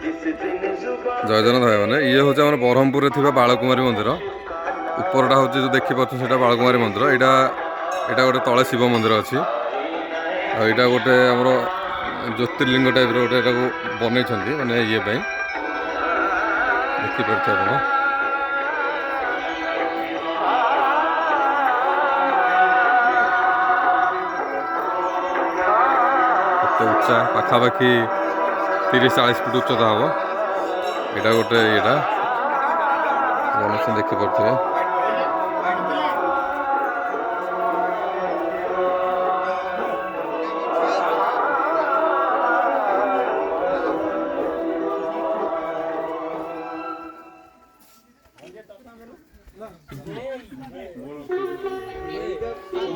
जय जगन्नाथ भाई मैंने ये हूँ आम ब्रह्मपुर में बालकुमारी मंदिर उपरटा हूँ जो देखिए से बालकुमारी मंदिर यहाँ गोटे तले शिव मंदिर अच्छी यहाँ गोटे आम ज्योतिर्लिंग टाइप गोटे बनई मानने ये देखिपे आप उच्चा पाखापाखि 30-40 फुट उच्चता हम यहाँ गोटे यहाँ देखिपे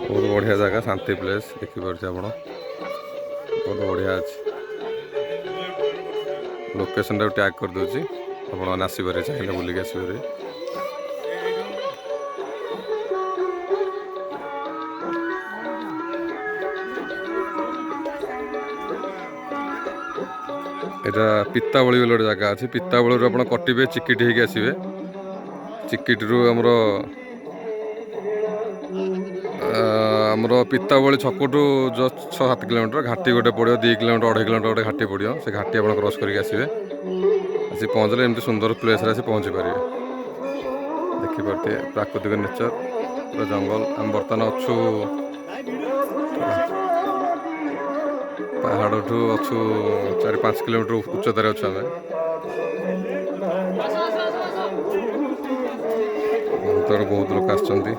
बहुत बढ़िया जगह शांति प्लेस देखिपे आप बहुत बढ़िया अच्छे लोकेशन टाक टैग कर दूसरी आप आसपे चाहिए बुलिक आसपे यहाँ पितावली गोटे जगह अच्छी पितावली आप कटे चिकिटी होगी आसवे चिकिटी आमर आमर पितावली छकटू जो 6-7 किलोमीटर घाटी गोटे पड़ो 2 किलोमीटर 2.5 किलोमीटर गोटे घाटी पड़ो से घाटी आप क्रॉस करके आसवे आसी पहुँचले एमती सुंदर प्लेस आसी पहुँची पारे देखिपे प्राकृतिक नेचर पूरा जंगल आम बर्तमान अच्छु पहाड़ ठू अच्छु 4-5 किलोमीटर उच्चतार अच्छु आम बहुत लोग आसछन्ति।